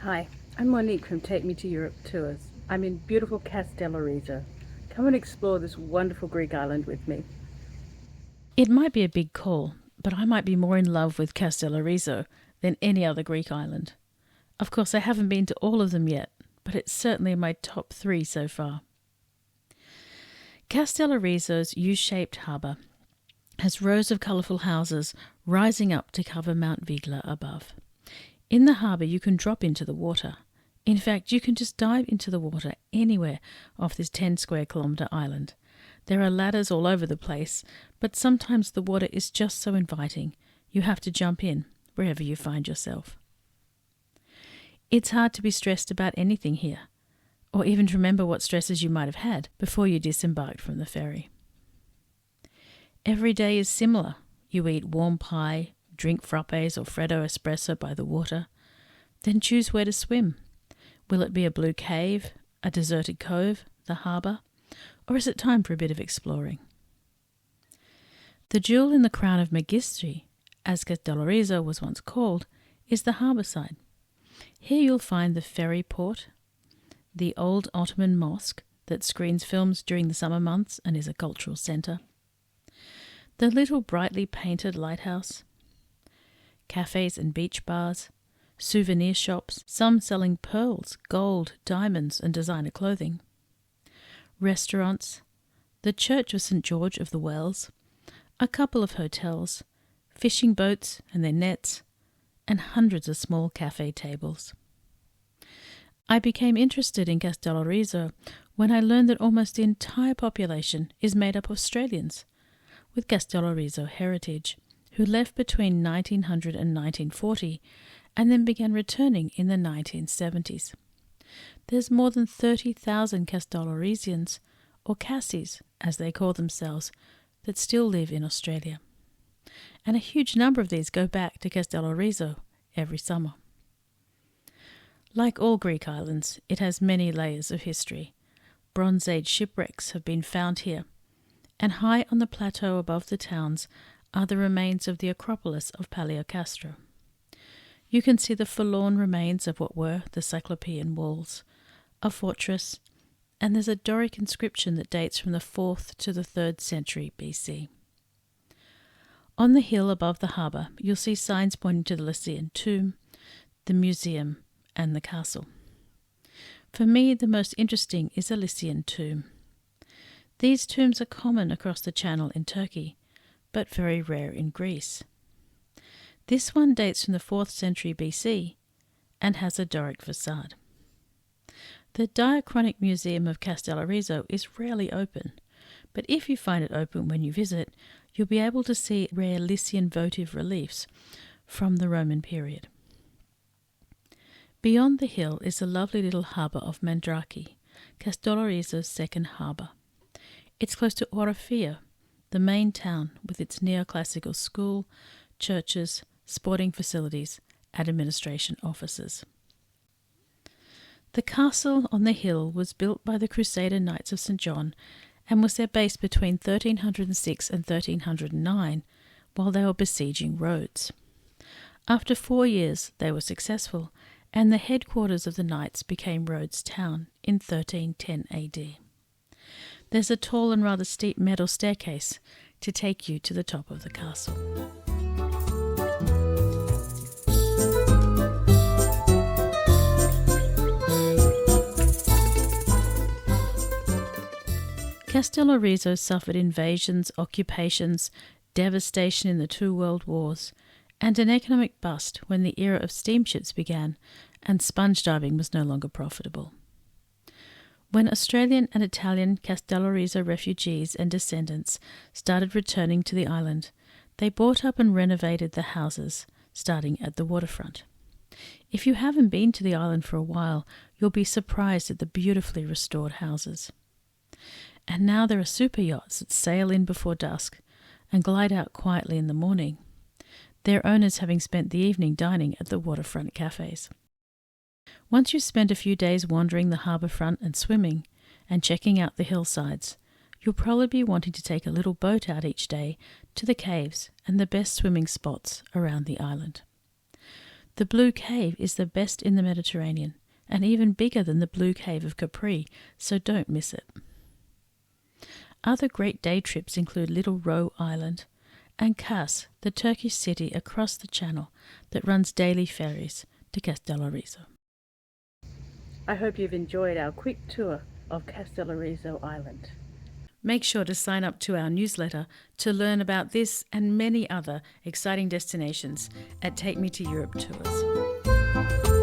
Hi, I'm Monique from Take Me to Europe Tours. I'm in beautiful Kastellorizo. Come and explore this wonderful Greek island with me. It might be a big call, but I might be more in love with Kastellorizo than any other Greek island. Of course, I haven't been to all of them yet, but it's certainly in my top 3 so far. Kastellorizo's U-shaped harbour has rows of colourful houses rising up to cover Mount Vigla above. In the harbour you can drop into the water. In fact, you can just dive into the water anywhere off this 10 square kilometre island. There are ladders all over the place, but sometimes the water is just so inviting you have to jump in wherever you find yourself. It's hard to be stressed about anything here, or even to remember what stresses you might have had before you disembarked from the ferry. Every day is similar. You eat warm pie, drink frappes or Freddo espresso by the water, then choose where to swim. Will it be a blue cave, a deserted cove, the harbour, or is it time for a bit of exploring? The jewel in the crown of Megistri, as Kastellorizo was once called, is the harbour side. Here you'll find the ferry port, the old Ottoman mosque that screens films during the summer months and is a cultural centre, the little brightly painted lighthouse, cafes and beach bars, souvenir shops, some selling pearls, gold, diamonds and designer clothing, restaurants, the Church of St. George of the Wells, a couple of hotels, fishing boats and their nets, and hundreds of small cafe tables. I became interested in Kastellorizo when I learned that almost the entire population is made up of Australians, with Kastellorizo heritage, who left between 1900 and 1940 and then began returning in the 1970s. There's more than 30,000 Kastellorizians, or Cassis as they call themselves, that still live in Australia. And a huge number of these go back to Kastellorizo every summer. Like all Greek islands, it has many layers of history. Bronze Age shipwrecks have been found here, and high on the plateau above the towns are the remains of the Acropolis of Paleocastro. You can see the forlorn remains of what were the Cyclopean walls, a fortress, and there's a Doric inscription that dates from the 4th to the 3rd century BC. On the hill above the harbour, you'll see signs pointing to the Lycian tomb, the museum, and the castle. For me, the most interesting is the Lycian tomb. These tombs are common across the Channel in Turkey, but very rare in Greece. This one dates from the 4th century BC and has a Doric facade. The Diachronic Museum of Kastellorizo is rarely open, but if you find it open when you visit, you'll be able to see rare Lycian votive reliefs from the Roman period. Beyond the hill is the lovely little harbour of Mandraki, Kastellorizo's second harbour. It's close to Orofia, the main town with its neoclassical school, churches, sporting facilities, and administration offices. The castle on the hill was built by the Crusader Knights of St. John and was their base between 1306 and 1309 while they were besieging Rhodes. After 4 years they were successful, and the headquarters of the knights became Rhodes town in 1310 AD. There's a tall and rather steep metal staircase to take you to the top of the castle. Kastellorizo suffered invasions, occupations, devastation in the 2 world wars, and an economic bust when the era of steamships began and sponge diving was no longer profitable. When Australian and Italian Kastellorizo refugees and descendants started returning to the island, they bought up and renovated the houses, starting at the waterfront. If you haven't been to the island for a while, you'll be surprised at the beautifully restored houses. And now there are super yachts that sail in before dusk and glide out quietly in the morning, their owners having spent the evening dining at the waterfront cafes. Once you've spent a few days wandering the harbour front and swimming and checking out the hillsides, you'll probably be wanting to take a little boat out each day to the caves and the best swimming spots around the island. The Blue Cave is the best in the Mediterranean, and even bigger than the Blue Cave of Capri, so don't miss it. Other great day trips include Little Roe Island and Kos, the Turkish city across the channel that runs daily ferries to Kastellorizo. I hope you've enjoyed our quick tour of Kastellorizo Island. Make sure to sign up to our newsletter to learn about this and many other exciting destinations at Take Me to Europe Tours.